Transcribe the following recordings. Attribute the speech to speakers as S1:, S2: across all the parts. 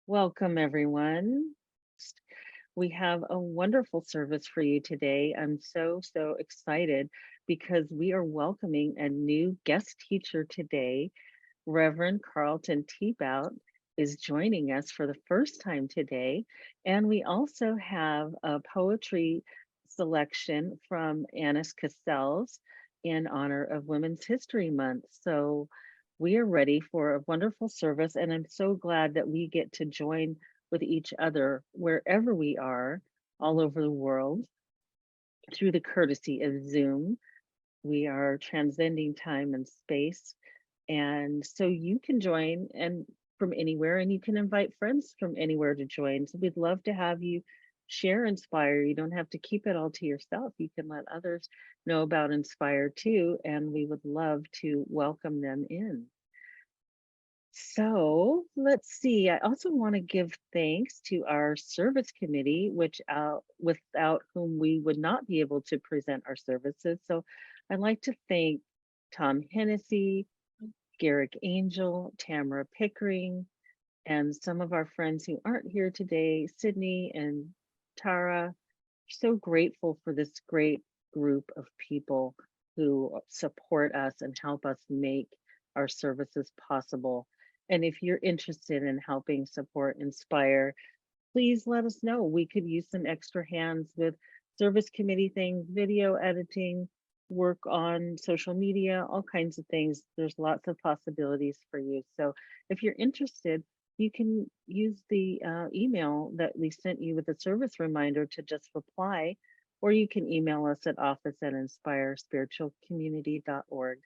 S1: Welcome, everyone. We have a wonderful service for you today. I'm so excited because we are welcoming a new guest teacher today. Reverend Carlton Teabout is joining us for the first time today. And we also have a poetry selection from Annis Cassells in honor of Women's History Month. So we are ready for a wonderful service, and I'm so glad that we get to join with each other wherever we are all over the world through the courtesy of Zoom. We are transcending time and space, and so you can join and from anywhere, and you can invite friends from anywhere to join. So we'd love to have you share Inspire. You don't have to keep it all to yourself. You can let others know about Inspire too, and we would love to welcome them in. So let's see. I also want to give thanks to our service committee, which without whom we would not be able to present our services. So I'd like to thank Tom Hennessy, Garrick Angel, Tamara Pickering, and some of our friends who aren't here today, Sydney and Tara. So grateful for this great group of people who support us and help us make our services possible. And if you're interested in helping support Inspire, please let us know. We could use some extra hands with service committee things, video editing, work on social media, all kinds of things. There's lots of possibilities for you. So if you're interested, you can use the email that we sent you with a service reminder to just reply, or you can email us at office@inspirespiritualcommunity.org.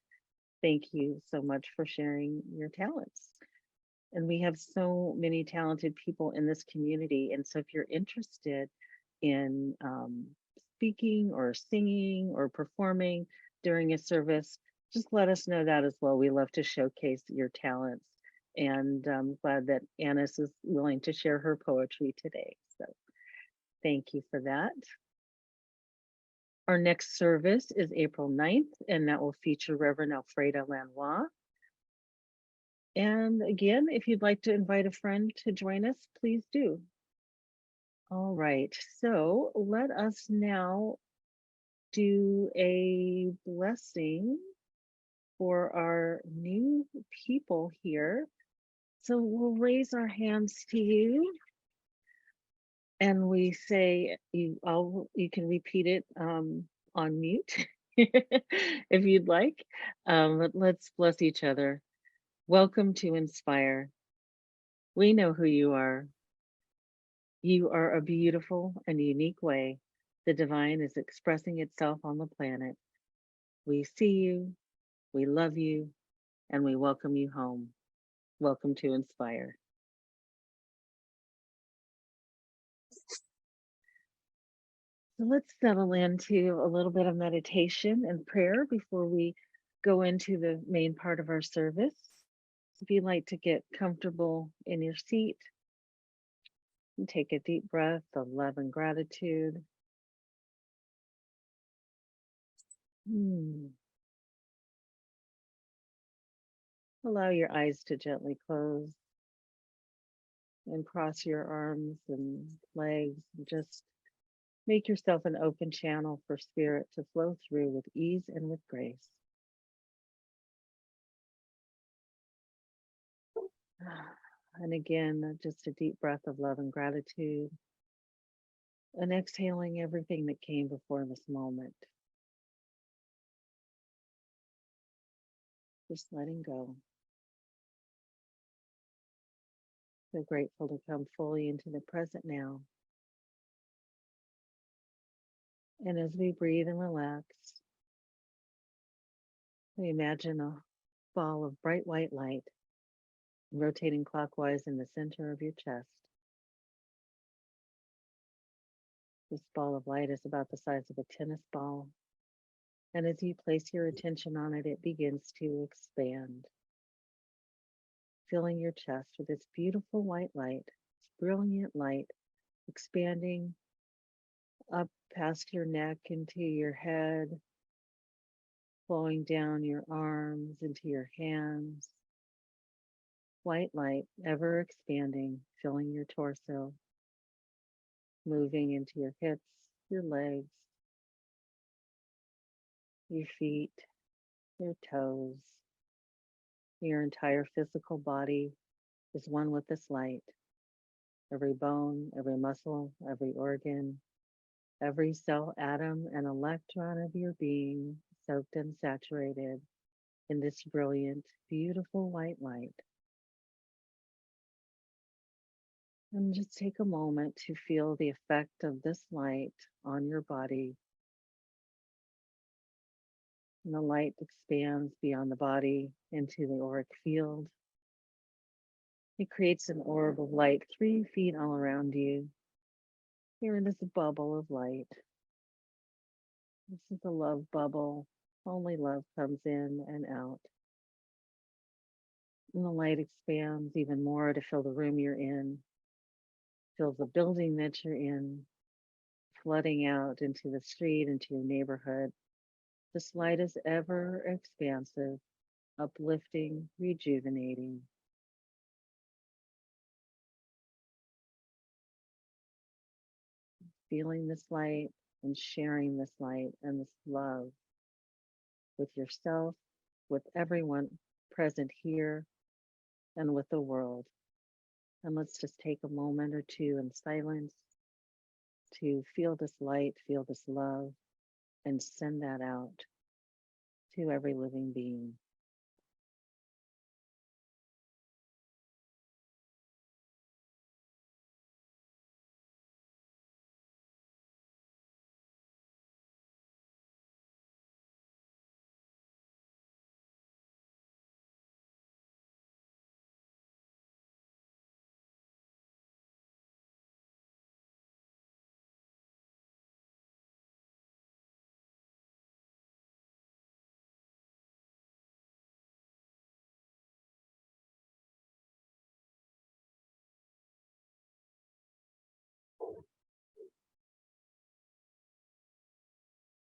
S1: Thank you so much for sharing your talents. And we have so many talented people in this community. And so if you're interested in speaking or singing or performing during a service, just let us know that as well. We love to showcase your talents. And I'm glad that Annis is willing to share her poetry today. So thank you for that. Our next service is April 9th, and that will feature Reverend Alfreda Lanois. And again, if you'd like to invite a friend to join us, please do. All right, so let us now do a blessing for our new people here. So we'll raise our hands to you and we say, you can repeat it on mute if you'd like. But let's bless each other. Welcome to Inspire. We know who you are. You are a beautiful and unique way the divine is expressing itself on the planet. We see you, we love you, and we welcome you home. Welcome to Inspire. So let's settle into a little bit of meditation and prayer before we go into the main part of our service. If you'd like to get comfortable in your seat, and take a deep breath of love and gratitude. Hmm. Allow your eyes to gently close and cross your arms and legs. And just make yourself an open channel for spirit to flow through with ease and with grace. And again, just a deep breath of love and gratitude, and exhaling everything that came before this moment. Just letting go. So grateful to come fully into the present now. And as we breathe and relax, we imagine a ball of bright white light rotating clockwise in the center of your chest. This ball of light is about the size of a tennis ball. And as you place your attention on it, it begins to expand, filling your chest with this beautiful white light, this brilliant light, expanding up past your neck into your head, flowing down your arms into your hands, White light ever expanding, filling your torso, moving into your hips, your legs, your feet, your toes. Your entire physical body is one with this light. Every bone, every muscle, every organ, every cell, atom, and electron of your being soaked and saturated in this brilliant, beautiful white light. And just take a moment to feel the effect of this light on your body. And the light expands beyond the body into the auric field. It creates an orb of light 3 feet all around you. You're in this bubble of light. This is a love bubble. Only love comes in and out. And the light expands even more to fill the room you're in, fill the building that you're in, flooding out into the street, into your neighborhood. This light is ever expansive, uplifting, rejuvenating. Feeling this light and sharing this light and this love with yourself, with everyone present here, and with the world. And let's just take a moment or two in silence to feel this light, feel this love, and send that out to every living being.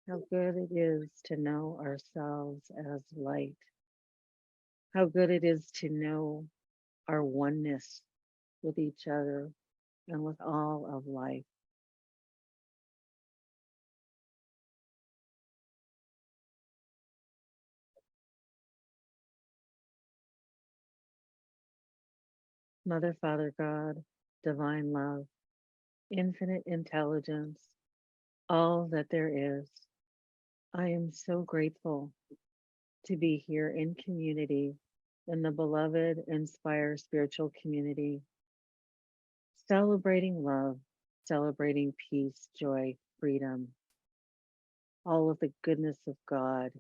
S1: How good it is to know ourselves as light. How good it is to know our oneness with each other and with all of life. Mother, Father, God, divine love, infinite intelligence, all that there is. I am so grateful to be here in community, in the beloved Inspire spiritual community, celebrating love, celebrating peace, joy, freedom, all of the goodness of God.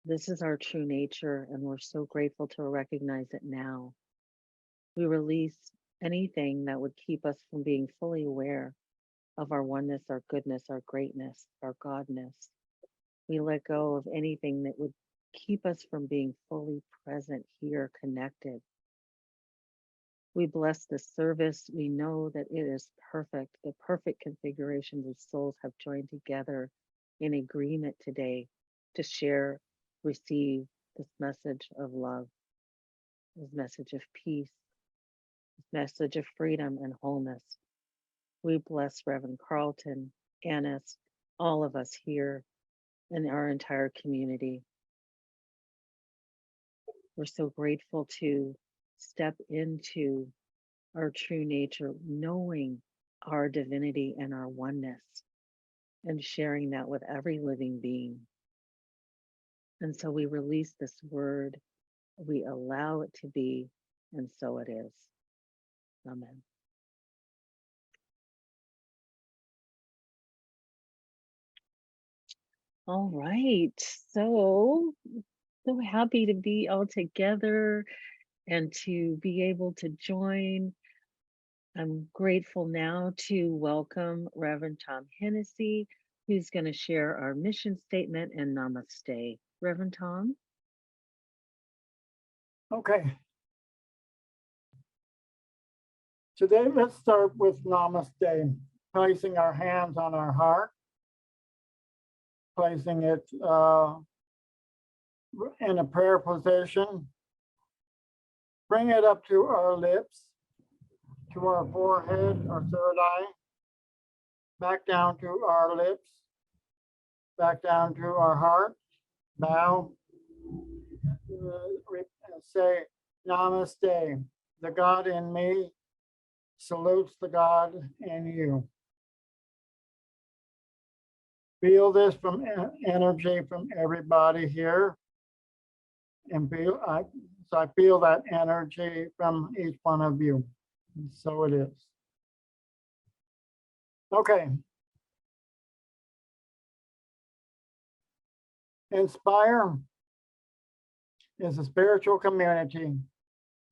S1: This is our true nature, and we're so grateful to recognize it now. We release anything that would keep us from being fully aware of our oneness, our goodness, our greatness, our Godness. We let go of anything that would keep us from being fully present here, connected. We bless this service. We know that it is perfect. The perfect configurations of souls have joined together in agreement today to share, receive this message of love, this message of peace, this message of freedom and wholeness. We bless Reverend Carlton, Annis, all of us here and our entire community. We're so grateful to step into our true nature, knowing our divinity and our oneness, and sharing that with every living being. And so we release this word, we allow it to be, and so it is. Amen. All right. So happy to be all together and to be able to join. I'm grateful now to welcome Reverend Tom Hennessy, who's going to share our mission statement and namaste. Reverend Tom?
S2: Okay. Today, let's start with namaste, placing our hands on our heart, placing it in a prayer position, Bring it up to our lips, to our forehead, our third eye, back down to our lips, back down to our heart, bow, say namaste. The God in me salutes the God in you. Feel this from energy from everybody here. And so I feel that energy from each one of you. And so it is. Okay. Inspire is a spiritual community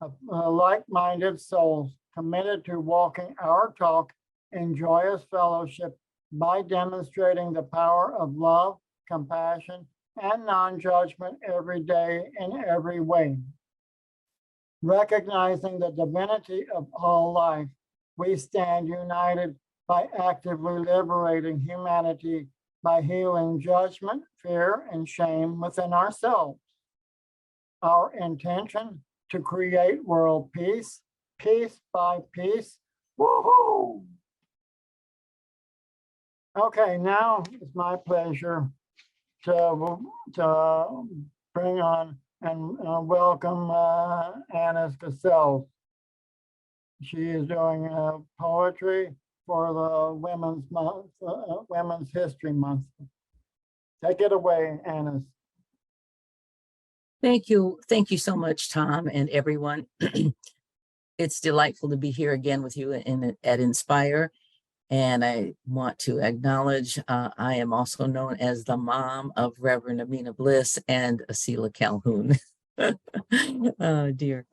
S2: of like-minded souls committed to walking our talk in joyous fellowship by demonstrating the power of love, compassion, and non-judgment every day in every way. Recognizing the divinity of all life, we stand united by actively liberating humanity by healing judgment, fear, and shame within ourselves. Our intention to create world peace, piece by piece. Woohoo! Okay, now it's my pleasure to bring on and welcome Anna Cassells. She is doing poetry for the Women's Month, Women's History Month. Take it away, Anna.
S3: Thank you. Thank you so much, Tom, and everyone. It's delightful to be here again with you at Inspire. And I want to acknowledge, I am also known as the mom of Reverend Amina Bliss and Asila Calhoun. Oh, dear.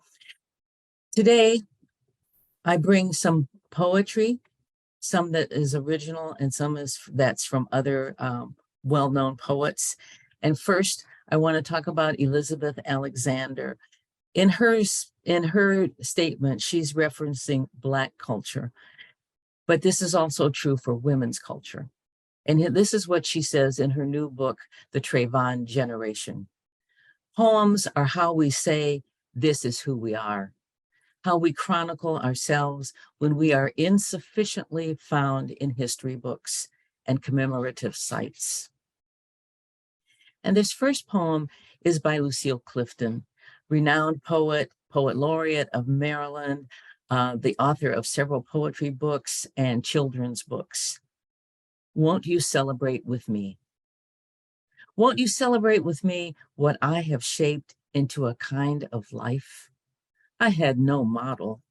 S3: Today, I bring some poetry, some that is original and some that's from other well-known poets. And first, I want to talk about Elizabeth Alexander. In her statement, she's referencing Black culture, but this is also true for women's culture. And this is what she says in her new book, The Trayvon Generation. Poems are how we say, this is who we are, how we chronicle ourselves when we are insufficiently found in history books and commemorative sites. And this first poem is by Lucille Clifton, renowned poet, poet laureate of Maryland, the author of several poetry books and children's books. Won't you celebrate with me? Won't you celebrate with me what I have shaped into a kind of life? I had no model.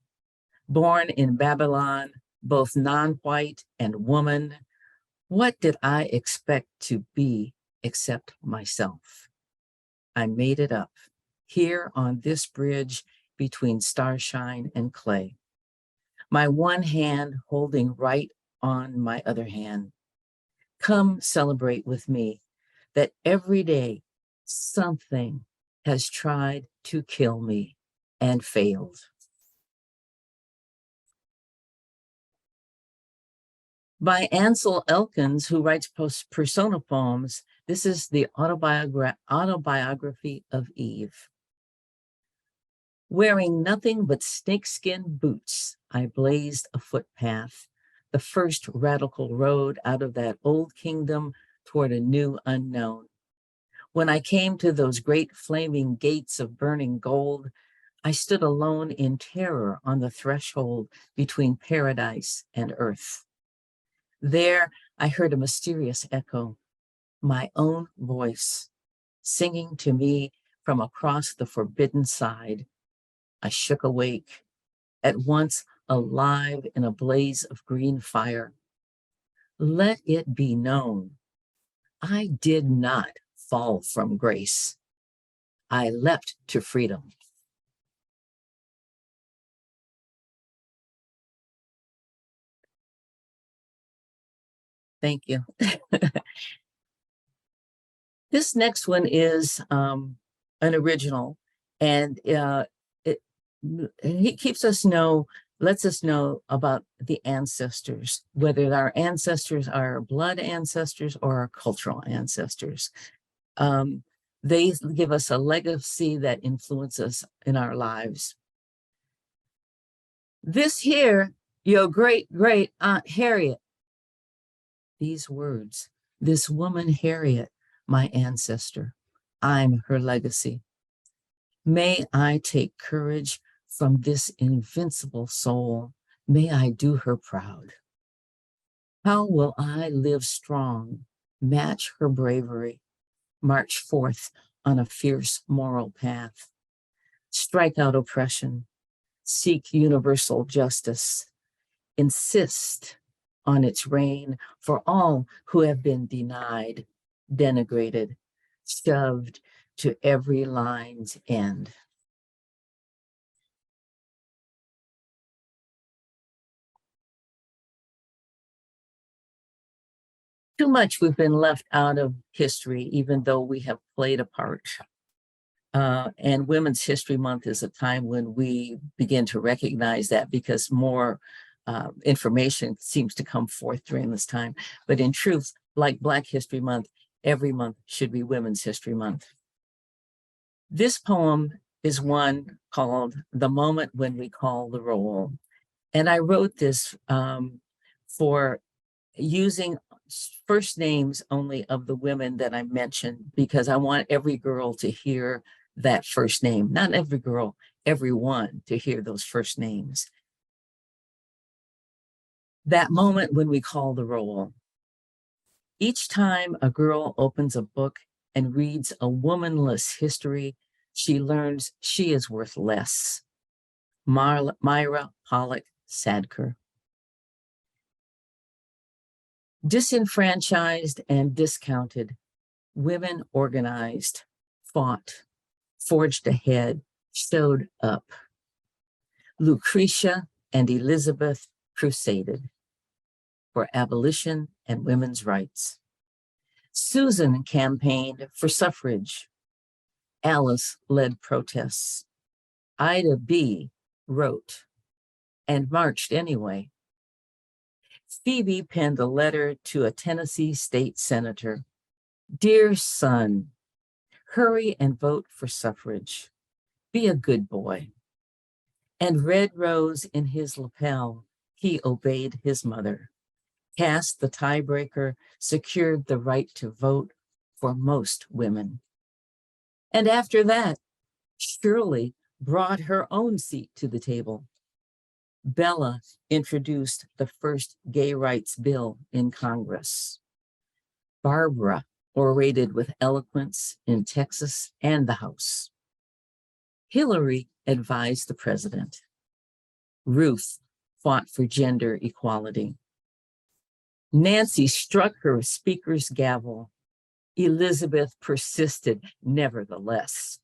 S3: Born in Babylon, both non-white and woman, what did I expect to be except myself? I made it up here on this bridge between starshine and clay. My one hand holding right on my other hand. Come celebrate with me that every day something has tried to kill me and failed. By Ansel Elkins, who writes persona poems, this is the autobiography of Eve. Wearing nothing but snakeskin boots, I blazed a footpath, the first radical road out of that old kingdom toward a new unknown. When I came to those great flaming gates of burning gold, I stood alone in terror on the threshold between paradise and earth. There, I heard a mysterious echo, my own voice, singing to me from across the forbidden side. I shook awake, at once alive in a blaze of green fire. Let it be known, I did not fall from grace. I leapt to freedom. Thank you. This next one is an original, and he lets us know about the ancestors, whether our ancestors are blood ancestors or our cultural ancestors. They give us a legacy that influences us in our lives. This here, your great great Aunt Harriet. These words, this woman Harriet, my ancestor, I'm her legacy. May I take courage from this invincible soul. May I do her proud. How will I live strong, match her bravery, march forth on a fierce moral path, strike out oppression, seek universal justice, insist on its reign for all who have been denied, denigrated, shoved to every line's end. Too much we've been left out of history, even though we have played a part. And Women's History Month is a time when we begin to recognize that, because more information seems to come forth during this time. But in truth, like Black History Month, every month should be Women's History Month. This poem is one called The Moment When We Call the Roll. And I wrote this for using first names only of the women that I mentioned, because I want every girl to hear that first name. Not every girl, everyone to hear those first names. That moment when we call the roll. Each time a girl opens a book and reads a womanless history, she learns she is worth less. Myra Pollock Sadker. Disenfranchised and discounted, women organized, fought, forged ahead, showed up. Lucretia and Elizabeth crusaded for abolition and women's rights. Susan campaigned for suffrage. Alice led protests. Ida B. wrote and marched anyway. Phoebe penned a letter to a Tennessee state senator. Dear son, hurry and vote for suffrage. Be a good boy. And red rose in his lapel, he obeyed his mother. Cast the tiebreaker, secured the right to vote for most women. And after that, Shirley brought her own seat to the table. Bella introduced the first gay rights bill in Congress. Barbara orated with eloquence in Texas and the House. Hillary advised the president. Ruth fought for gender equality. Nancy struck her speaker's gavel. Elizabeth persisted nevertheless.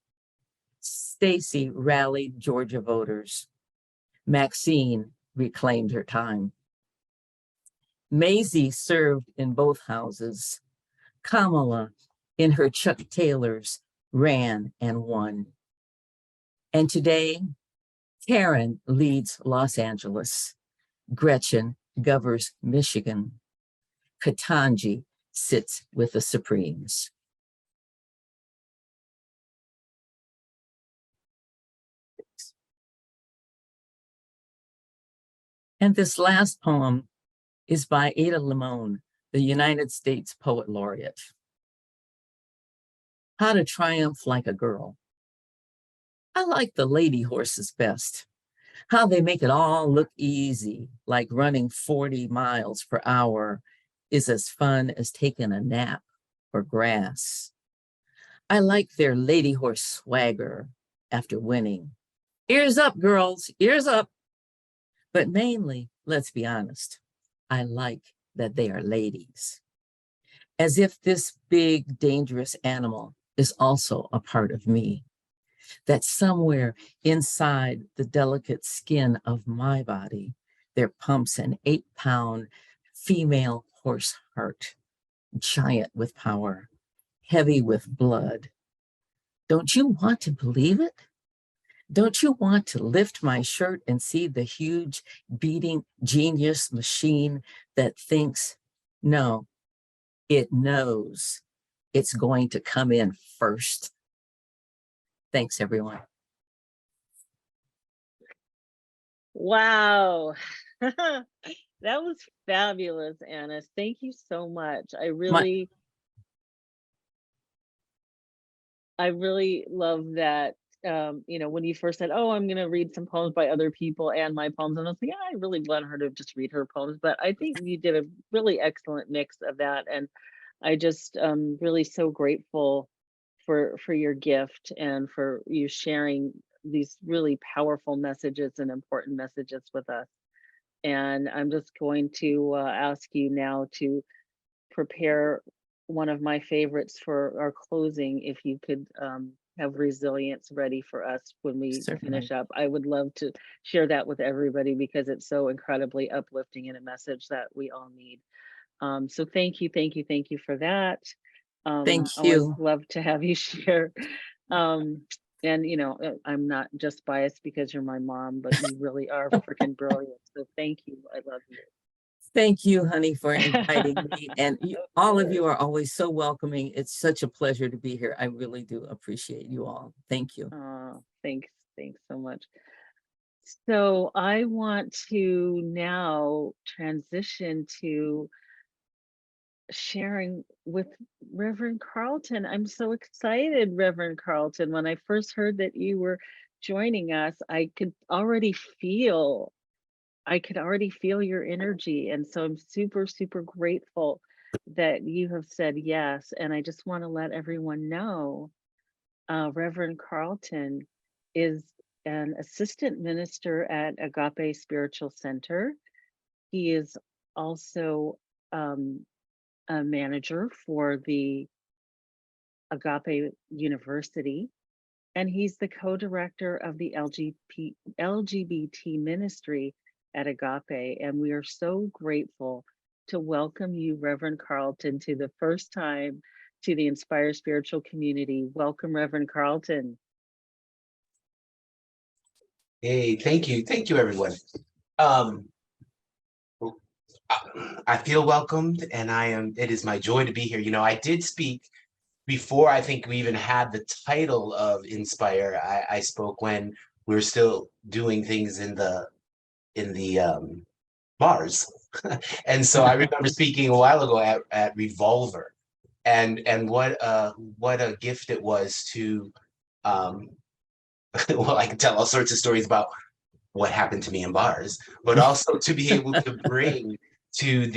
S3: Stacy rallied Georgia voters. Maxine reclaimed her time. Maisie served in both houses. Kamala, in her Chuck Taylors, ran and won. And today, Karen leads Los Angeles. Gretchen governs Michigan. Ketanji sits with the Supremes. And this last poem is by Ada Limon, the United States Poet Laureate. How to Triumph Like a Girl. I like the lady horses best. How they make it all look easy, like running 40 miles per hour is as fun as taking a nap or grass. I like their lady horse swagger after winning. Ears up, girls, ears up. But mainly, let's be honest, I like that they are ladies. As if this big, dangerous animal is also a part of me. That somewhere inside the delicate skin of my body, there pumps an 8-pound female horse heart, giant with power, heavy with blood. Don't you want to believe it? Don't you want to lift my shirt and see the huge beating genius machine that thinks, no, it knows it's going to come in first? Thanks, everyone.
S1: Wow. That was fabulous, Anna. Thank you so much.
S3: My,
S1: I really love that. When you first said, "Oh, I'm gonna read some poems by other people and my poems," and I was like, "Yeah, I really want her to just read her poems." But I think you did a really excellent mix of that, and I just really so grateful for your gift and for you sharing these really powerful messages and important messages with us. And I'm just going to ask you now to prepare one of my favorites for our closing. If you could have resilience ready for us when we finish
S3: certainly.
S1: up, I would love to share that with everybody because it's so incredibly uplifting and a message that we all need. So thank you, thank you, thank you for that.
S3: Thank
S1: Always
S3: you.
S1: love to have you share. Um, and I'm not just biased because you're my mom, but you really are freaking brilliant. So thank you. I love you.
S3: Thank you, honey, for inviting me. And
S1: Of
S3: all of
S1: course.
S3: you are always so welcoming. It's such a pleasure to be here. I really do appreciate you all. Thank you.
S1: Thanks. Thanks so much. So I want to now transition to sharing with Reverend Carlton. I'm so excited, Reverend Carlton. When I first heard that you were joining us, I could already feel your energy. And so I'm super, super grateful that you have said yes. And I just want to let everyone know Reverend Carlton is an assistant minister at Agape Spiritual Center. He is also a manager for the Agape University, and he's the co-director of the LGBT ministry at Agape. And we are so grateful to welcome you, Reverend Carlton, to the first time to the Inspire Spiritual Community. Welcome, Reverend Carlton.
S4: Hey, thank you, everyone. Um, I feel welcomed, and it is my joy to be here. I did speak before I think we even had the title of Inspire. I spoke when we were still doing things in the bars. And so I remember speaking a while ago at Revolver, and what a gift it was to um well, I can tell all sorts of stories about what happened to me in bars, but also to be able to bring to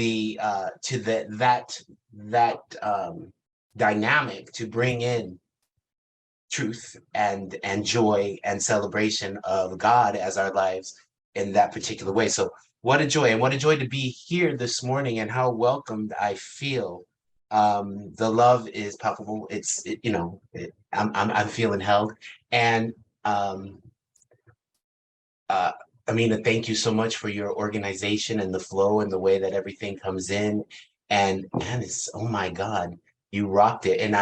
S4: that dynamic, to bring in truth and joy and celebration of God as our lives in that particular way. So what a joy, and what a joy to be here this morning, and how welcomed I feel. The love is palpable. I'm feeling held. And um uh, Amina, thank you so much for your organization and the flow and the way that everything comes in. And man, oh my God, you rocked it. And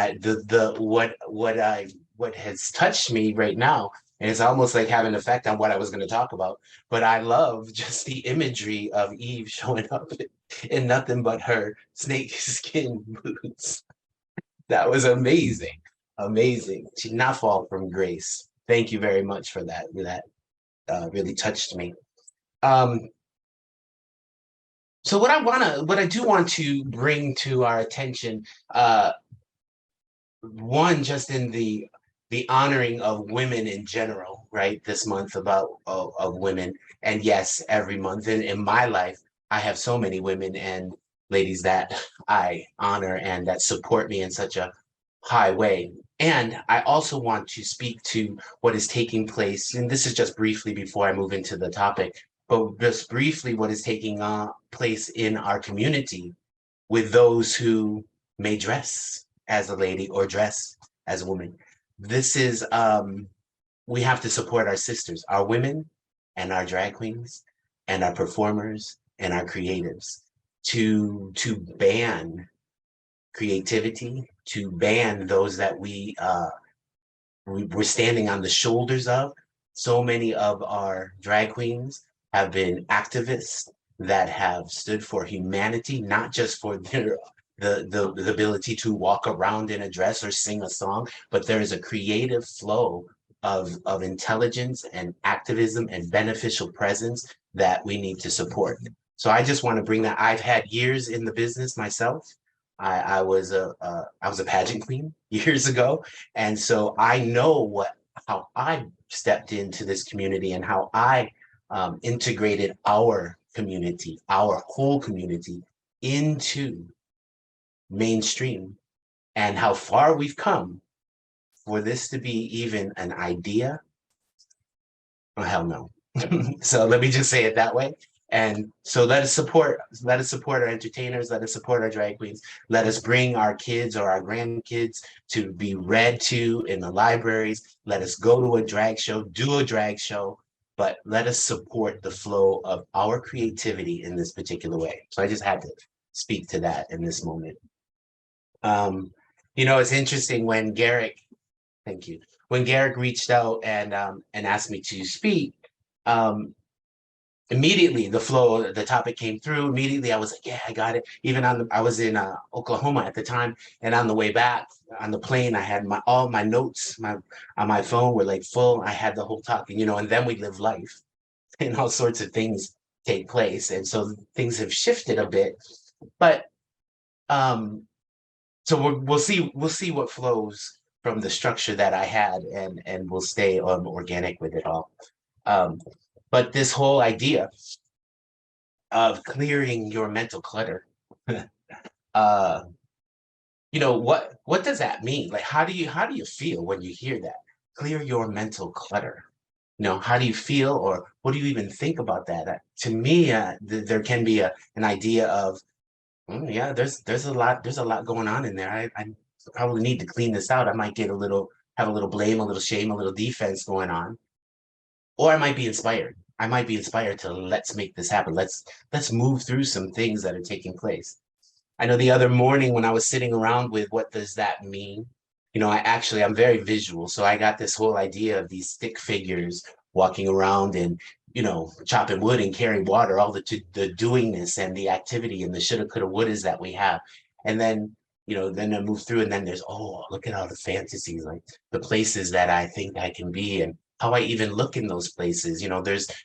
S4: what has touched me right now, and it's almost like having an effect on what I was going to talk about. But I love just the imagery of Eve showing up in nothing but her snake skin boots. That was amazing. Amazing. She did not fall from grace. Thank you very much for that. That really touched me. Um, so what I do want to bring to our attention, one, just in the honoring of women in general, right? This month of women, and yes, every month in my life, I have so many women and ladies that I honor and that support me in such a high way. And I also want to speak to what is taking place, and this is just briefly before I move into the topic, but just briefly what is taking place in our community with those who may dress as a lady or dress as a woman. This is we have to support our sisters, our women, and our drag queens, and our performers, and our creatives, to ban creativity, to ban those that we're standing on the shoulders of. So many of our drag queens have been activists that have stood for humanity, not just for the ability to walk around in a dress or sing a song, but there is a creative flow of intelligence and activism and beneficial presence that we need to support. So I just want to bring that. I've had years in the business myself. I was a pageant queen years ago, and so I know how I stepped into this community and how I integrated our community, our whole community, into mainstream, and how far we've come for this to be even an idea. Oh, hell no. So let me just say it that way. And so let us support our entertainers, let us support our drag queens, let us bring our kids or our grandkids to be read to in the libraries, let us go to a drag show, do a drag show, but let us support the flow of our creativity in this particular way. So I just had to speak to that in this moment. It's interesting when Garrick, thank you, when Garrick reached out and asked me to speak, immediately the topic came through. Immediately I was like, yeah, I got it. Even I was in Oklahoma at the time, and on the way back on the plane, I had all my notes on my phone were like full. I had the whole talk, and then we live life and all sorts of things take place. And so things have shifted a bit, but so we'll see what flows from the structure that I had, and we'll stay organic with it all. But this whole idea of clearing your mental clutter, what does that mean? Like, how do you feel when you hear that? Clear your mental clutter. How do you feel, or what do you even think about that? To me, there can be an idea of, yeah, there's a lot going on in there. I probably need to clean this out. I might have a little blame, a little shame, a little defense going on. Or I might be inspired. I might be inspired to let's make this happen. Let's move through some things that are taking place. I know the other morning when I was sitting around with what does that mean? I'm very visual. So I got this whole idea of these stick figures walking around and, chopping wood and carrying water, all the doingness and the activity and the shoulda, coulda, wouldas that we have. And then, then I move through, and then there's, oh, look at all the fantasies, like the places that I think I can be and how I even look in those places.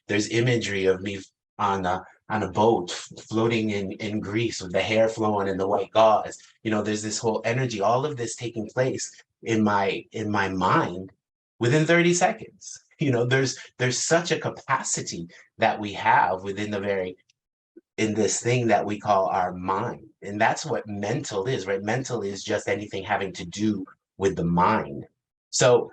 S4: There's imagery of me on a boat floating in Greece with the hair flowing and the white gauze. There's this whole energy, all of this taking place in my mind within 30 seconds. There's such a capacity that we have within in this thing that we call our mind. And that's what mental is, right? Mental is just anything having to do with the mind. So,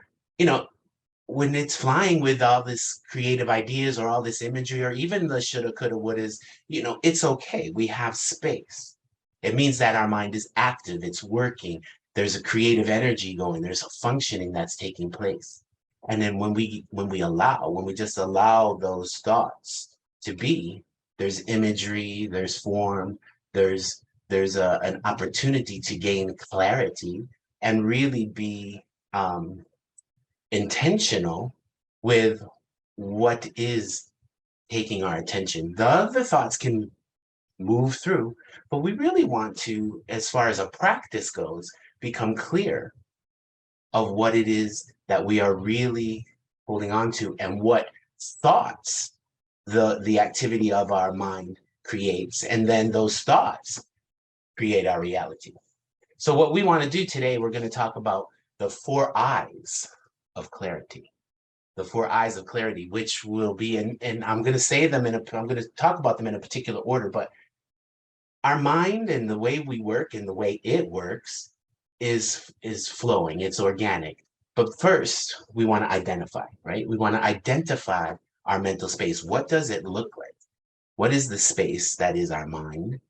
S4: when it's flying with all this creative ideas or all this imagery or even the shoulda, coulda, wouldas, it's okay. We have space. It means that our mind is active, it's working. There's a creative energy going, there's a functioning that's taking place. And then when we just allow those thoughts to be, there's imagery, there's form, there's an opportunity to gain clarity and really be intentional with what is taking our attention. The other thoughts can move through, but we really want to, as far as a practice goes, become clear of what it is that we are really holding on to and what thoughts the activity of our mind creates. And then those thoughts create our reality. So what we want to do today, we're going to talk about the 4 eyes of clarity. The 4 eyes of clarity, which will be, and I'm going to say them I'm going to talk about them in a particular order, but our mind and the way we work and the way it works is flowing, it's organic. But first, we want to identify, right? We want to identify our mental space. What does it look like? What is the space that is our mind?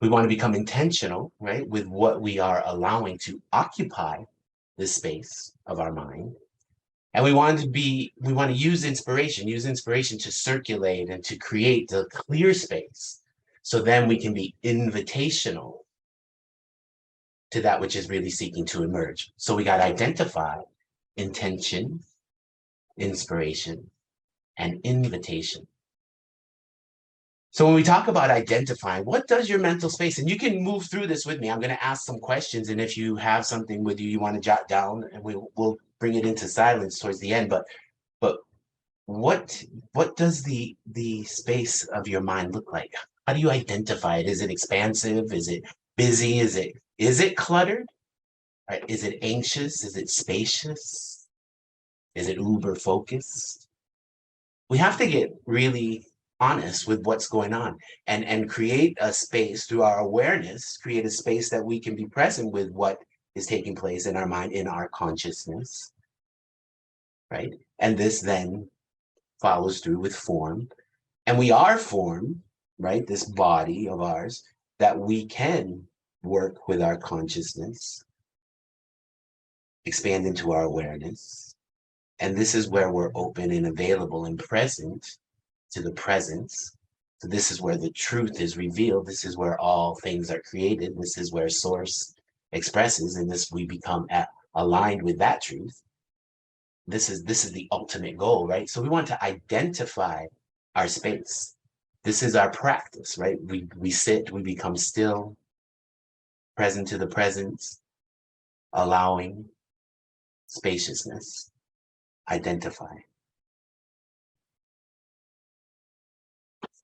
S4: We want to become intentional, right, with what we are allowing to occupy the space of our mind. And we want to use inspiration to circulate and to create the clear space. So then we can be invitational to that which is really seeking to emerge. So we got to identify intention, inspiration, and invitation. So when we talk about identifying, what does your mental space, and you can move through this with me. I'm going to ask some questions, and if you have something with you want to jot down, and we'll bring it into silence towards the end, but what does the space of your mind look like? How do you identify it? Is it expansive? Is it busy? Is it cluttered? Right? Is it anxious? Is it spacious? Is it uber focused? We have to get really honest with what's going on and create a space through our awareness, create a space that we can be present with what is taking place in our mind, in our consciousness, right? And this then follows through with form. And we are form, right? This body of ours that we can work with our consciousness, expand into our awareness. And this is where we're open and available and present to the presence. So this is where the truth is revealed. This is where all things are created. This is where source expresses, and this we become aligned with that truth. This is the ultimate goal, right? So we want to identify our space. This is our practice, right? We sit, we become still, present to the presence, allowing spaciousness, identify.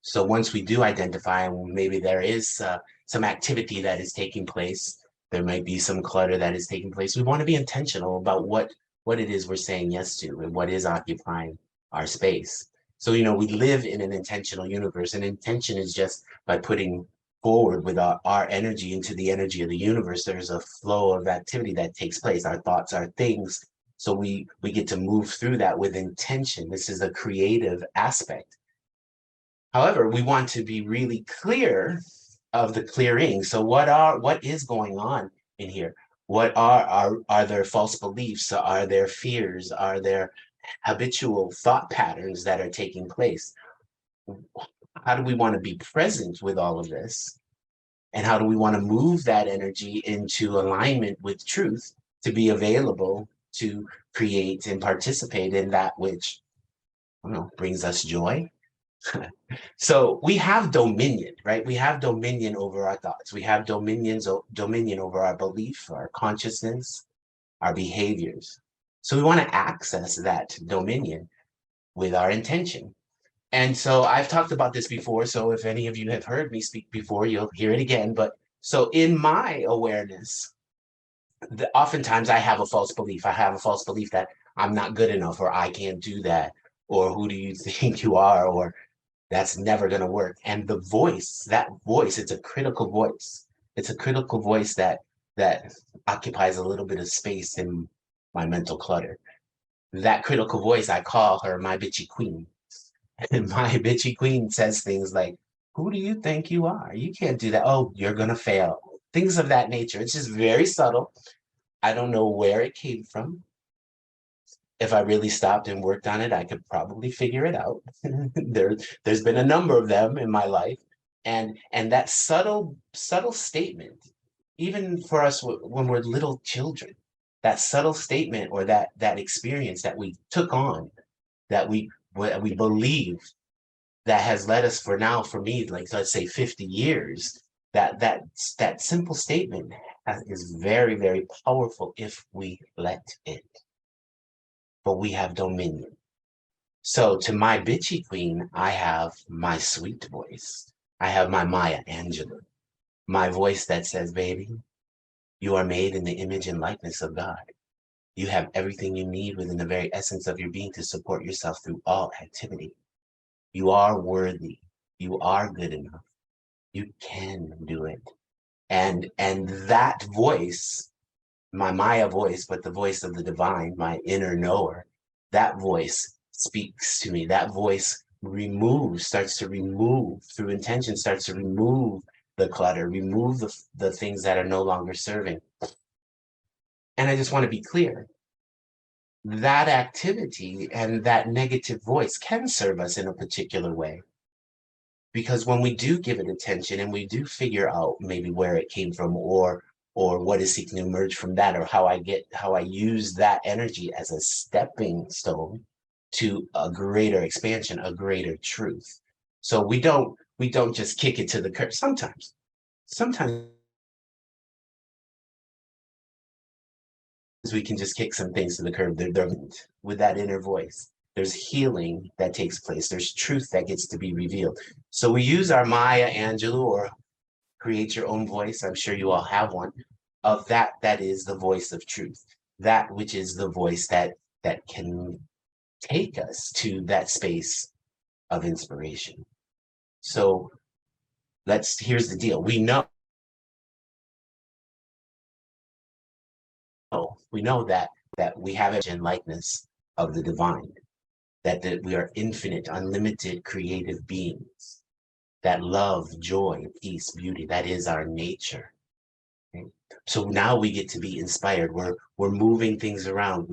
S4: So once we do identify, maybe there is some activity that is taking place, there might be some clutter that is taking place. We want to be intentional about what it is we're saying yes to and what is occupying our space. So, you know, we live in an intentional universe, and intention is just by putting forward with our energy into the energy of the universe. There's a flow of activity that takes place, our thoughts, our things. So we get to move through that with intention. This is a creative aspect. However, we want to be really clear of the clearing. So what is going on in here? What are there false beliefs? Are there fears? Are there habitual thought patterns that are taking place? How do we want to be present with all of this? And how do we want to move that energy into alignment with truth to be available to create and participate in that which, I don't know, brings us joy? So we have dominion, right? We have dominion over our thoughts. We have dominion over our belief, our consciousness, our behaviors. So we want to access that dominion with our intention. And so I've talked about this before. So if any of you have heard me speak before, you'll hear it again. But so in my awareness, oftentimes I have a false belief. I have a false belief that I'm not good enough, or I can't do that, or who do you think you are, or that's never going to work. And the voice, that voice, it's a critical voice. It's a critical voice that occupies a little bit of space in my mental clutter. That critical voice, I call her my bitchy queen. And my bitchy queen says things like, who do you think you are? You can't do that. Oh, you're going to fail. Things of that nature. It's just very subtle. I don't know where it came from. If I really stopped and worked on it, I could probably figure it out. There's been a number of them in my life. And that subtle statement, even for us when we're little children, that subtle statement or that experience that we took on, that we believe, that has led us for me, like let's say 50 years, that simple statement is very, very powerful if we let it. But we have dominion. So to my bitchy queen, I have my sweet voice. I have my Maya Angelou, my voice that says, baby, you are made in the image and likeness of God. You have everything you need within the very essence of your being to support yourself through all activity. You are worthy. You are good enough. You can do it. And that voice, my Maya voice, but the voice of the divine, my inner knower, that voice speaks to me. That voice starts to remove through intention, starts to remove the clutter, remove the things that are no longer serving. And I just want to be clear. That activity and that negative voice can serve us in a particular way. Because when we do give it attention and we do figure out maybe where it came from or what is seeking to emerge from that, or how I use that energy as a stepping stone to a greater expansion, a greater truth. So we don't just kick it to the curb. Sometimes we can just kick some things to the curb. They're with that inner voice. There's healing that takes place. There's truth that gets to be revealed. So we use our Maya Angelou, or create your own voice. I'm sure you all have one of that. That is the voice of truth. That which is the voice that can take us to that space of inspiration. So here's the deal. We know that we have a likeness of the divine, that we are infinite, unlimited creative beings, that love, joy, peace, beauty, that is our nature. Okay? So now we get to be inspired. We're moving things around.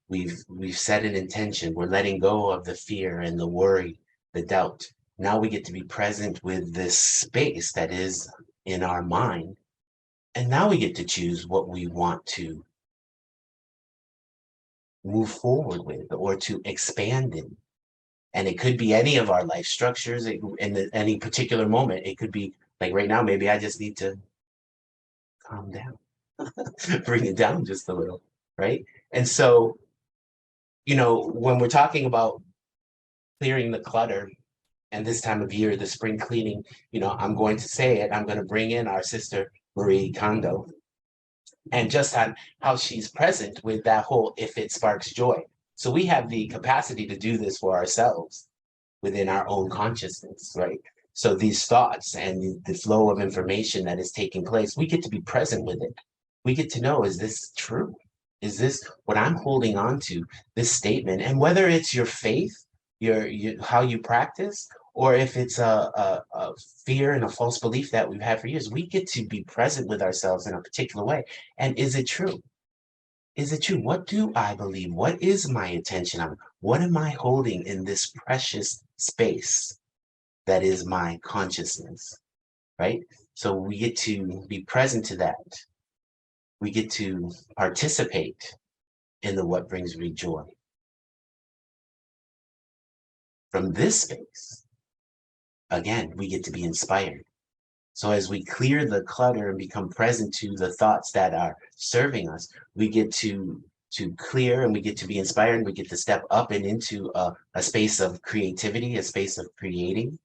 S4: We've set an intention. We're letting go of the fear and the worry, the doubt. Now we get to be present with this space that is in our mind. And now we get to choose what we want to move forward with or to expand in. And it could be any of our life structures in any particular moment. It could be like right now, maybe I just need to calm down, bring it down just a little, right? And so, when we're talking about clearing the clutter, and this time of year, the spring cleaning, I'm going to say it, I'm going to bring in our sister, Marie Kondo, and just on how she's present with that whole, if it sparks joy. So we have the capacity to do this for ourselves within our own consciousness, right? So these thoughts and the flow of information that is taking place, we get to be present with it. We get to know, is this true? Is this what I'm holding on to, this statement? And whether it's your faith, how you practice, or if it's a fear and a false belief that we've had for years, we get to be present with ourselves in a particular way. And is it true? Is it true? What do I believe? What is my attention on? What am I holding in this precious space that is my consciousness, right? So we get to be present to that. We get to participate in the what brings me joy. From this space, again, we get to be inspired. So as we clear the clutter and become present to the thoughts that are serving us, we get to clear and we get to be inspired, and we get to step up and into a space of creativity, a space of creating.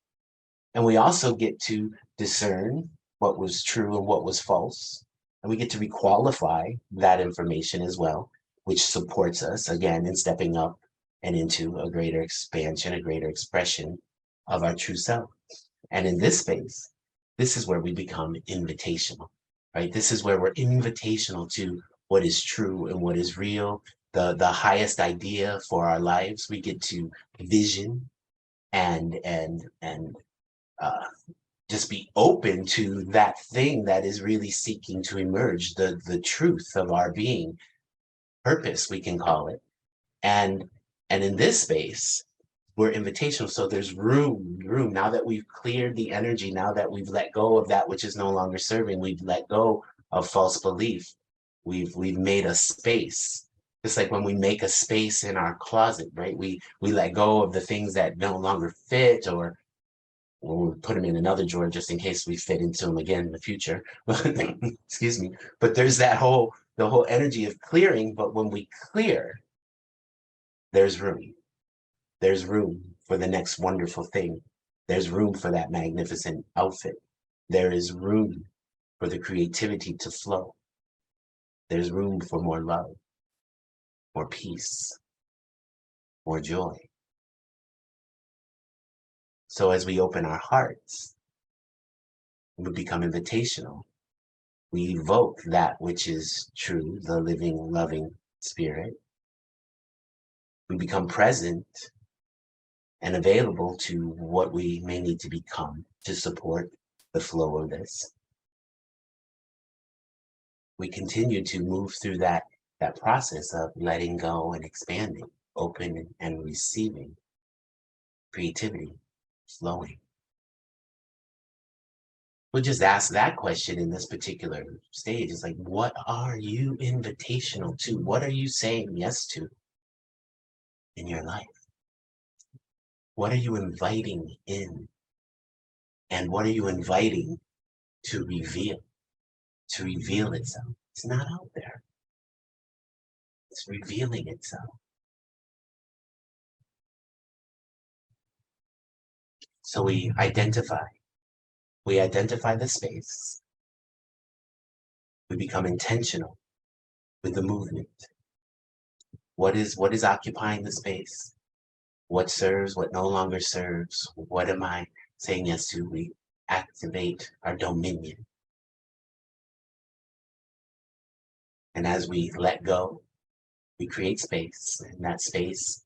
S4: And we also get to discern what was true and what was false. And we get to requalify that information as well, which supports us again in stepping up and into a greater expansion, a greater expression of our true self. And in this space, this is where we become invitational, right? This is where we're invitational to what is true and what is real, the highest idea for our lives. We get to vision and just be open to that thing that is really seeking to emerge, the truth of our being, purpose, we can call it. And in this space, we're invitational. So there's room now that we've cleared the energy, now that we've let go of that which is no longer serving, we've let go of false belief. We've made a space. Just like when we make a space in our closet, right? We let go of the things that no longer fit, or we'll put them in another drawer just in case we fit into them again in the future. Excuse me. But there's the whole energy of clearing. But when we clear, there's room. There's room for the next wonderful thing. There's room for that magnificent outfit. There is room for the creativity to flow. There's room for more love, more peace, more joy. So as we open our hearts, we become invitational. We evoke that which is true, the living, loving spirit. We become present and available to what we may need to become to support the flow of this. We continue to move through that process of letting go and expanding, open and receiving, creativity, flowing. We'll just ask that question in this particular stage. It's like, what are you invitational to? What are you saying yes to in your life? What are you inviting in? And what are you inviting to reveal itself? It's not out there. It's revealing itself. So we identify the space. We become intentional with the movement. What is occupying the space? What serves, what no longer serves? What am I saying yes to? We activate our dominion. And as we let go, we create space. In that space,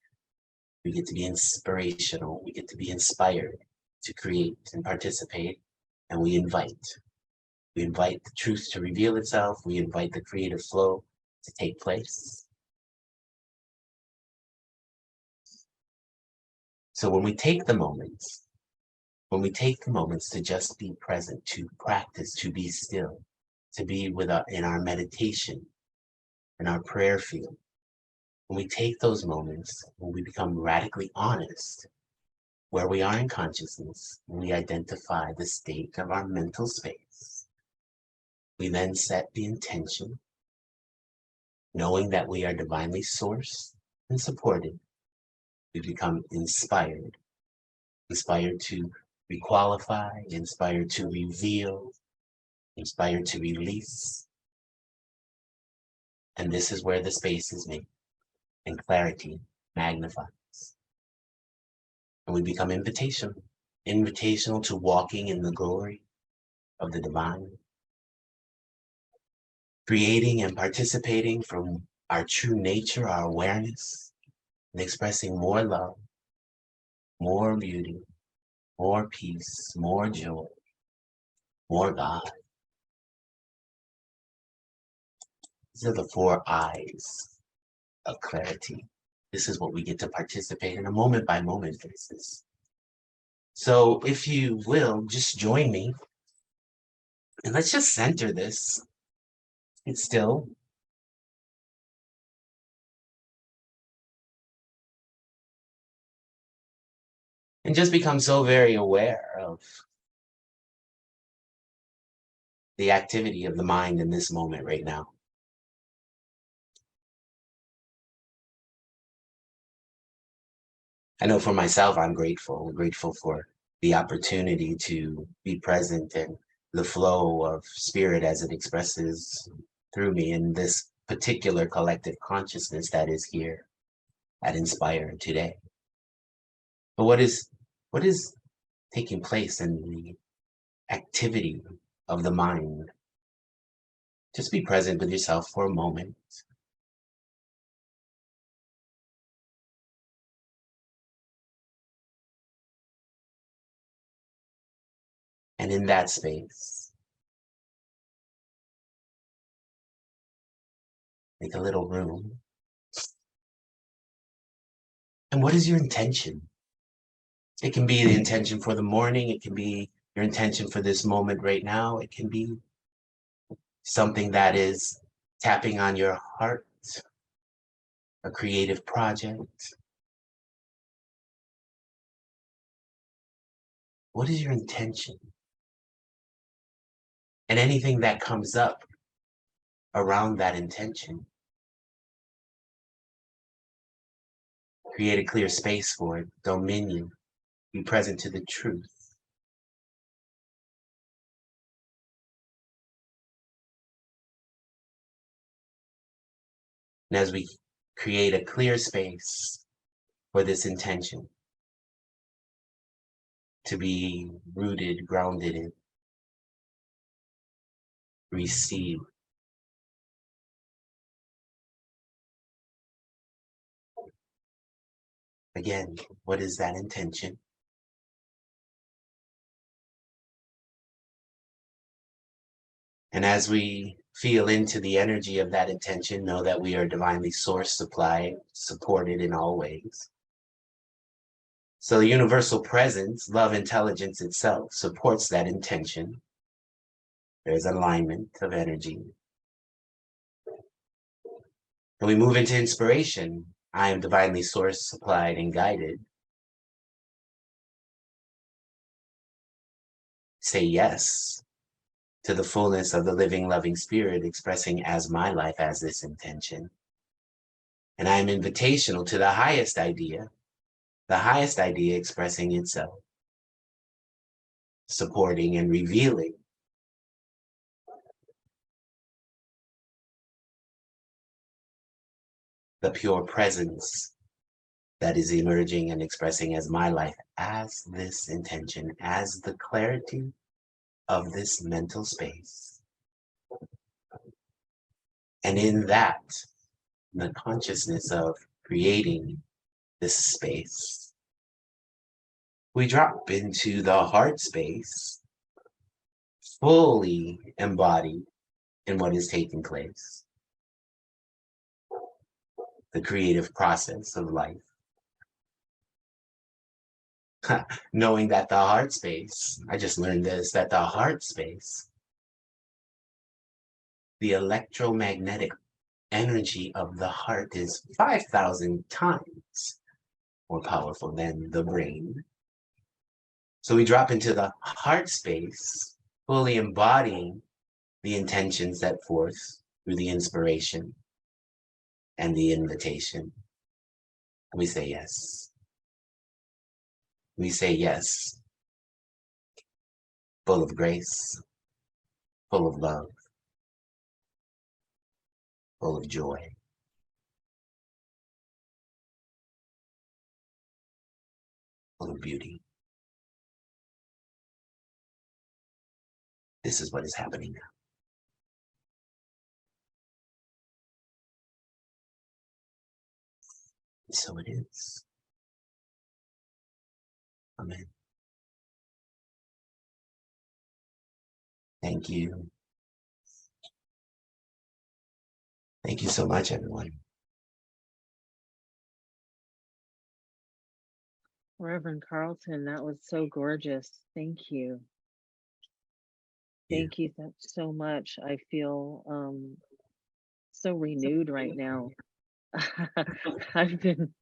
S4: we get to be inspirational. We get to be inspired to create and participate. And we invite the truth to reveal itself. We invite the creative flow to take place. So when we take the moments to just be present, to practice, to be still, to be in our meditation, in our prayer field, when we take those moments, when we become radically honest, where we are in consciousness, when we identify the state of our mental space, we then set the intention, knowing that we are divinely sourced and supported. We become inspired to requalify, inspired to reveal, inspired to release. And this is where the space is made and clarity magnifies. And we become invitational to walking in the glory of the divine, creating and participating from our true nature, our awareness, and expressing more love, more beauty, more peace, more joy, more God. These are the 4 eyes of clarity. This is what we get to participate in a moment by moment basis. So if you will, just join me and let's just center this. It's still. And just become so very aware of the activity of the mind in this moment right now. I know for myself, I'm grateful for the opportunity to be present and the flow of spirit as it expresses through me in this particular collective consciousness that is here at Inspire today. But what is taking place in the activity of the mind? Just be present with yourself for a moment. And in that space, make a little room. And what is your intention? It can be the intention for the morning. It can be your intention for this moment right now. It can be something that is tapping on your heart, a creative project. What is your intention? And anything that comes up around that intention, create a clear space for it, dominion, be present to the truth. And as we create a clear space for this intention to be rooted, grounded in, receive. Again, what is that intention? And as we feel into the energy of that intention, know that we are divinely sourced, supplied, supported in all ways. So the universal presence, love intelligence itself, supports that intention. There's alignment of energy. And we move into inspiration. I am divinely sourced, supplied, and guided. Say yes to the fullness of the living, loving spirit expressing as my life as this intention. And I am invitational to the highest idea expressing itself, supporting and revealing the pure presence that is emerging and expressing as my life, as this intention, as the clarity of this mental space. And in that, the consciousness of creating this space, we drop into the heart space, fully embodied in what is taking place, the creative process of life. Knowing that the heart space, I just learned this, that the heart space, the electromagnetic energy of the heart is 5,000 times more powerful than the brain. So we drop into the heart space, fully embodying the intention set forth through the inspiration and the invitation. And we say yes. We say yes, full of grace, full of love, full of joy. Full of beauty. This is what is happening now. So it is. Amen. Thank you. Thank you so much, everyone.
S1: Reverend Carlton, that was so gorgeous. Thank you.
S4: Yeah.
S1: Thank you so much. I feel so renewed right now. I've been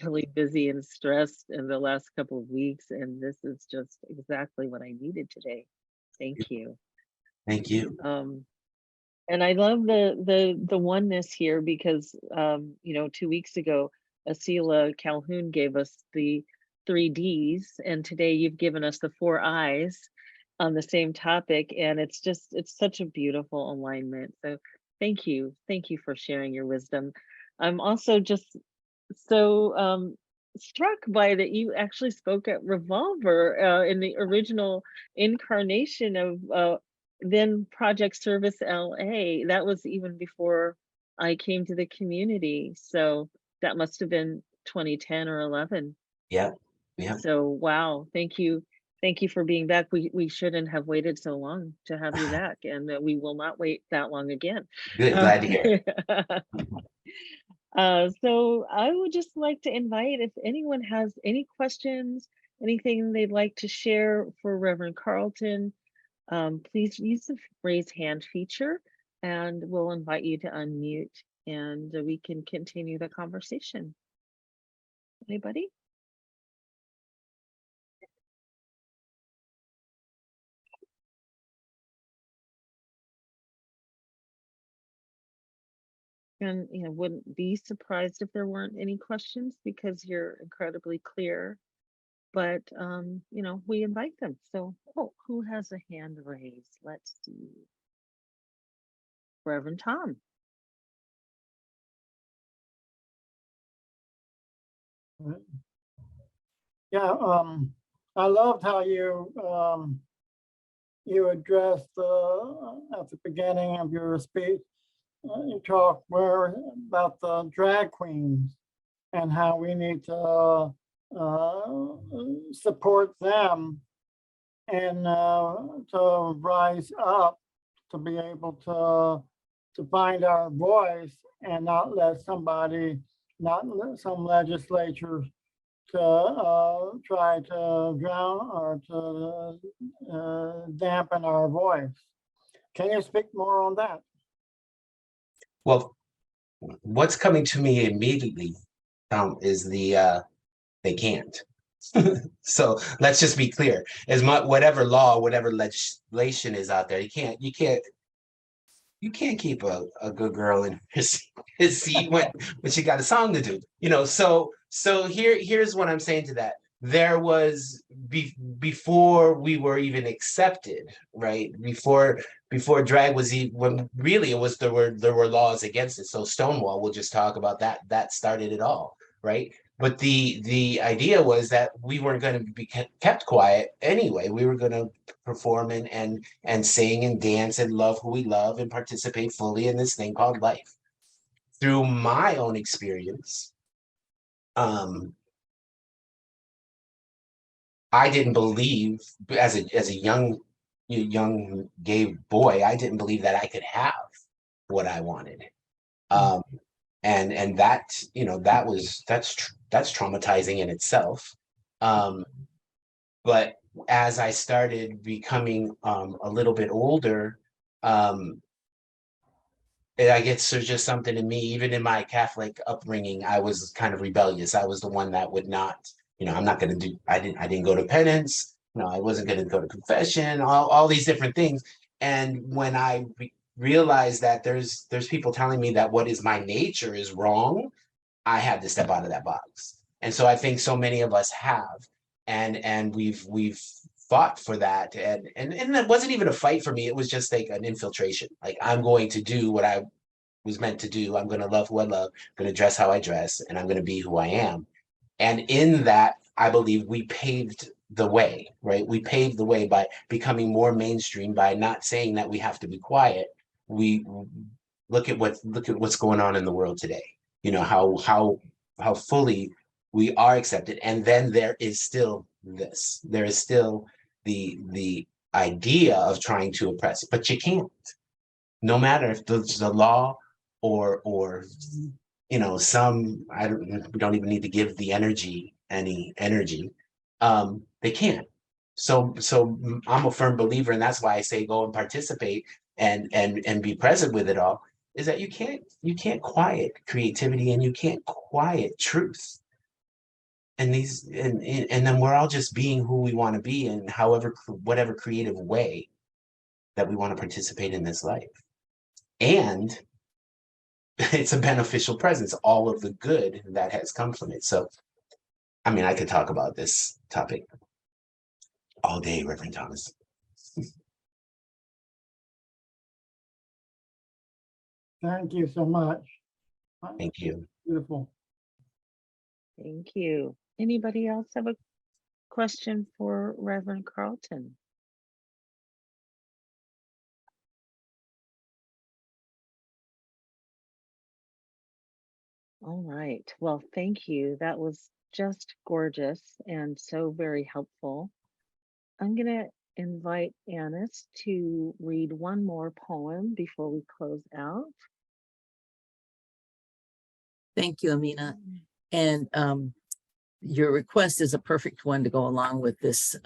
S1: really busy and stressed in the last couple of weeks, and this is just exactly what I needed today. Thank you.
S4: Thank you.
S1: And I love the oneness here because 2 weeks ago, Asila Calhoun gave us the 3 Ds, and today you've given us the 4 Is on the same topic, and it's such a beautiful alignment. So thank you for sharing your wisdom. I'm also just so struck by that you actually spoke at Revolver in the original incarnation of then Project Service LA. That was even before I came to the community. So that must have been 2010 or 11.
S4: Yeah. Yeah.
S1: So wow, thank you. Thank you for being back. We shouldn't have waited so long to have you back, and we will not wait that long again.
S4: Good. Glad to hear.
S1: So I would just like to invite if anyone has any questions, anything they'd like to share for Reverend Carlton, please use the raise hand feature and we'll invite you to unmute and we can continue the conversation. Anybody? And wouldn't be surprised if there weren't any questions because you're incredibly clear. But we invite them. So, who has a hand raised? Let's see. Reverend Tom.
S2: Yeah, I loved how you addressed at the beginning of your speech. You talked about the drag queens and how we need to support them and to rise up to be able to find our voice and not let some legislature to try to drown or to dampen our voice. Can you speak more on that?
S4: Well, what's coming to me immediately is they can't. So let's just be clear. As much whatever law, whatever legislation is out there, you can't you can't keep a good girl in his seat when she got a song to do. So here's what I'm saying to that. There was before we were even accepted, right? Before drag was even, when really it was, there were laws against it. So Stonewall, we'll just talk about that. That started it all, right? But the idea was that we weren't going to be kept quiet anyway. We were going to perform and sing and dance and love who we love and participate fully in this thing called life. Through my own experience, I didn't believe, as a young gay boy, I didn't believe that I could have what I wanted. Um, and that, that's traumatizing in itself. But as I started becoming a little bit older, I guess there's just something in me, even in my Catholic upbringing, I was kind of rebellious. I was the one that would not, I'm not going to do, I didn't go to penance. No, I wasn't going to go to confession, all these different things. And when I realized that there's people telling me that what is my nature is wrong, I had to step out of that box. And so I think so many of us have, and we've fought for that. And it wasn't even a fight for me. It was just like an infiltration. Like, I'm going to do what I was meant to do. I'm going to love who I love, I'm going to dress how I dress, and I'm going to be who I am. And in that, I believe we paved the way, right? We paved the way by becoming more mainstream, by not saying that we have to be quiet. We look at what's going on in the world today. How fully we are accepted. And then there is still this. There is still the idea of trying to oppress, but you can't. No matter if the law or some, we don't even need to give the energy any energy. They can't. So I'm a firm believer, and that's why I say go and participate and be present with it all. Is that you can't quiet creativity, and you can't quiet truth. And then we're all just being who we want to be in whatever creative way that we want to participate in this life. And it's a beneficial presence, all of the good that has come from it. So, I mean, I could talk about this topic all day, Reverend Thomas.
S2: Thank you so much.
S4: Thank you.
S2: Beautiful.
S1: Thank you. Anybody else have a question for Reverend Carlton? All right. Well, thank you. That was just gorgeous and so very helpful. I'm going to invite Annis to read one more poem before we close out.
S3: Thank you, Amina. And your request is a perfect one to go along with this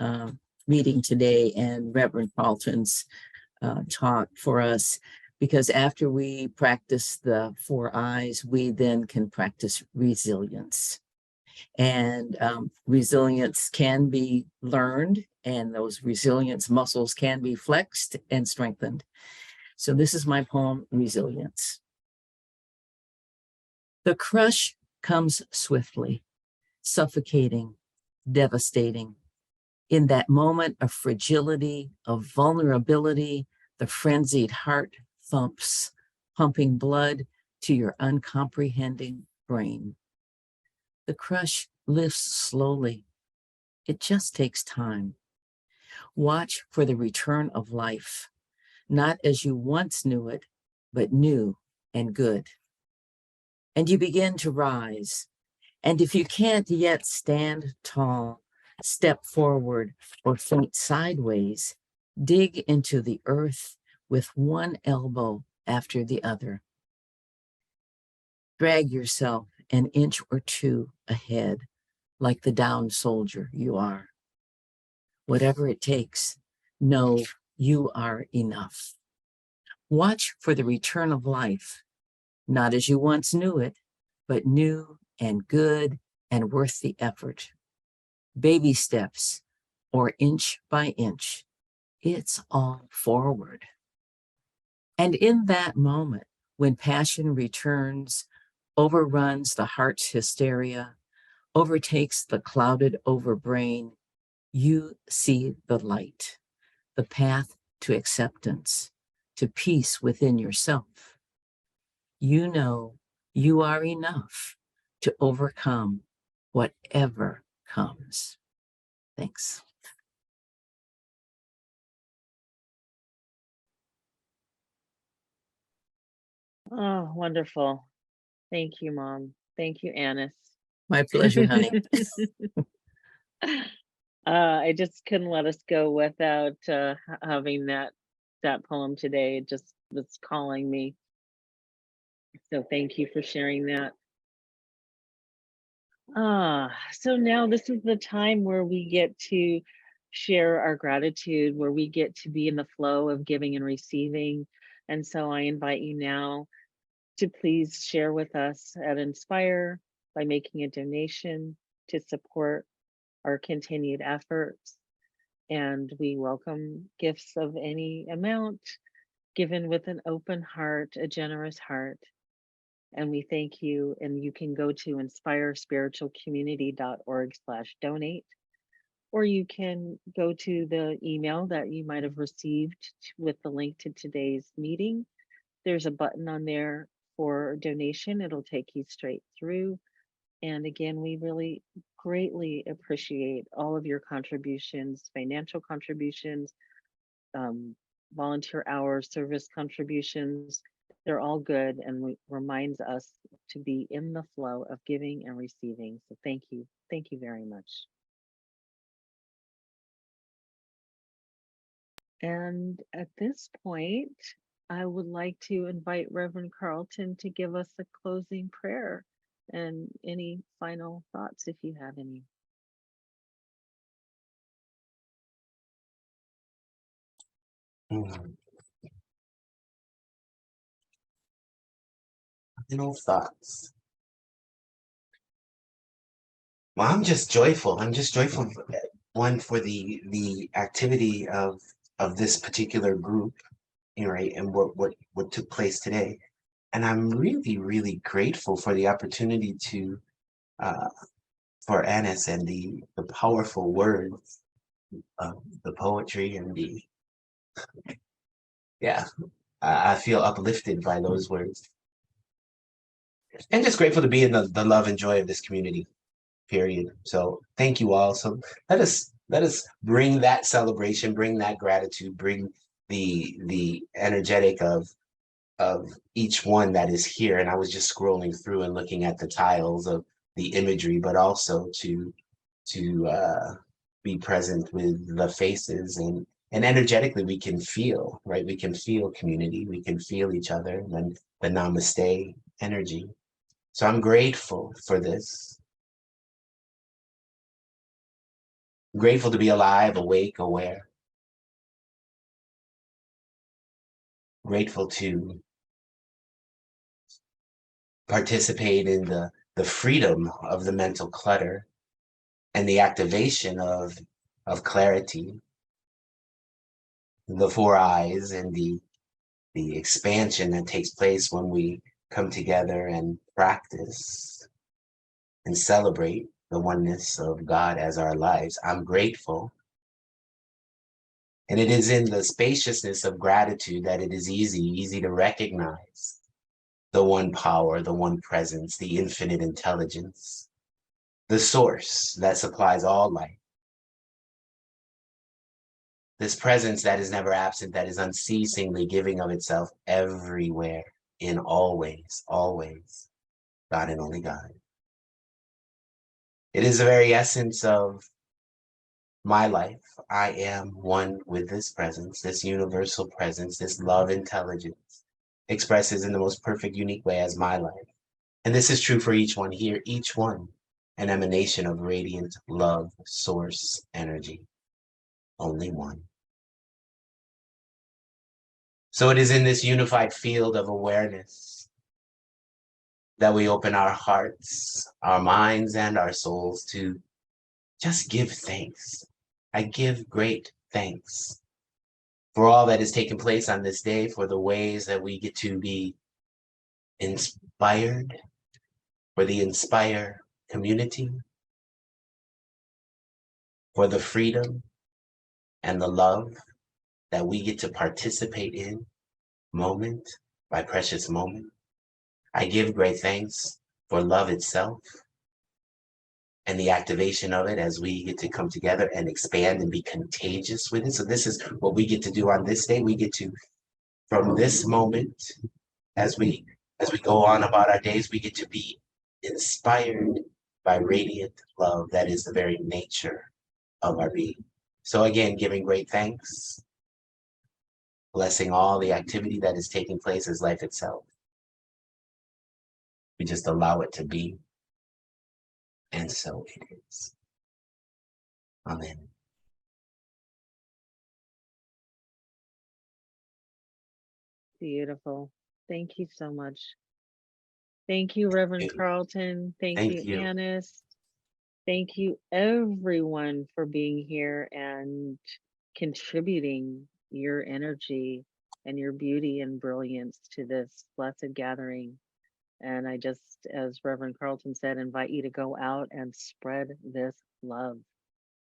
S3: meeting today and Reverend Carlton's talk for us, because after we practice the 4 I's, we then can practice resilience. And resilience can be learned, and those resilience muscles can be flexed and strengthened. So this is my poem, Resilience. The crush comes swiftly, suffocating, devastating. In that moment of fragility, of vulnerability, the frenzied heart thumps, pumping blood to your uncomprehending brain. The crush lifts slowly. It just takes time. Watch for the return of life, not as you once knew it, but new and good. And you begin to rise. And if you can't yet stand tall, step forward, or faint sideways, dig into the earth with one elbow after the other. Drag yourself an inch or two ahead, like the downed soldier you are. Whatever it takes, know you are enough. Watch for the return of life, not as you once knew it, but new and good and worth the effort. Baby steps, or inch by inch, it's all forward. And in that moment, when passion returns, overruns the heart's hysteria, overtakes the clouded over brain, you see the light, the path to acceptance, to peace within yourself. You know you are enough to overcome whatever comes. Thanks.
S1: Oh, wonderful. Thank you, Mom. Thank you, Annis.
S3: My pleasure, honey.
S1: I just couldn't let us go without having that poem today. It just was calling me. So thank you for sharing that. So now this is the time where we get to share our gratitude, where we get to be in the flow of giving and receiving. And so I invite you now to please share with us at Inspire by making a donation to support our continued efforts. And we welcome gifts of any amount given with an open heart, a generous heart. And we thank you. And you can go to inspirespiritualcommunity.org/donate, or you can go to the email that you might have received with the link to today's meeting. There's a button on there for donation. It'll take you straight through. And again, we really greatly appreciate all of your contributions, financial contributions, volunteer hours, service contributions. They're all good and reminds us to be in the flow of giving and receiving. So thank you. Thank you very much. And at this point, I would like to invite Reverend Carlton to give us a closing prayer and any final thoughts if you have any.
S4: Final thoughts. Well, I'm just joyful. I'm just joyful, one, for the activity of this particular group, right, and what took place today. And I'm really, really grateful for the opportunity to for Annis and the powerful words of the poetry and I feel uplifted by those words. And just grateful to be in the love and joy of this community, period. So thank you all. So let us bring that celebration, bring that gratitude, bring the energetic of each one that is here. And I was just scrolling through and looking at the tiles of the imagery, but also to be present with the faces and energetically we can feel, right? We can feel community, we can feel each other, and the namaste energy. So I'm grateful for this. Grateful to be alive, awake, aware. Grateful to participate in the freedom of the mental clutter and the activation of clarity, the four eyes, and the expansion that takes place when we come together and practice and celebrate the oneness of God as our lives. I'm grateful. And it is in the spaciousness of gratitude that it is easy to recognize the one power, the one presence, the infinite intelligence, the source that supplies all life. This presence that is never absent, that is unceasingly giving of itself everywhere, in all ways, always, God and only God. It is the very essence of my life. I am one with this presence, this universal presence, this love intelligence expresses in the most perfect, unique way as my life. And this is true for each one here, each one an emanation of radiant love, source, energy, only one. So it is in this unified field of awareness that we open our hearts, our minds, and our souls to just give thanks. I give great thanks for all that is taking place on this day, for the ways that we get to be inspired, for the Inspire community, for the freedom and the love that we get to participate in moment by precious moment. I give great thanks for love itself and the activation of it as we get to come together and expand and be contagious with it. So this is what we get to do on this day. We get to, from this moment, as we go on about our days, we get to be inspired by radiant love. That is the very nature of our being. So again, giving great thanks, blessing all the activity that is taking place as life itself. We just allow it to be. And so it is. Amen.
S1: Beautiful. Thank you so much. Thank you, Reverend Carlton. Thank
S4: Thank
S1: you,
S4: you.
S1: Annis. Thank you, everyone, for being here and contributing your energy and your beauty and brilliance to this blessed gathering. And I just, as Reverend Carlton said, invite you to go out and spread this love.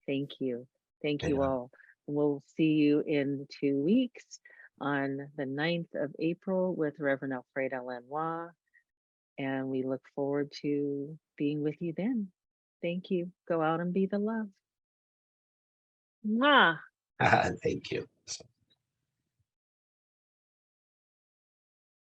S1: Thank you. Thank you
S4: Yeah.
S1: all. We'll see you in 2 weeks on the 9th of April with Reverend Alfreda Lanois. And we look forward to being with you then. Thank you. Go out and be the love. Mwah.
S4: Thank you.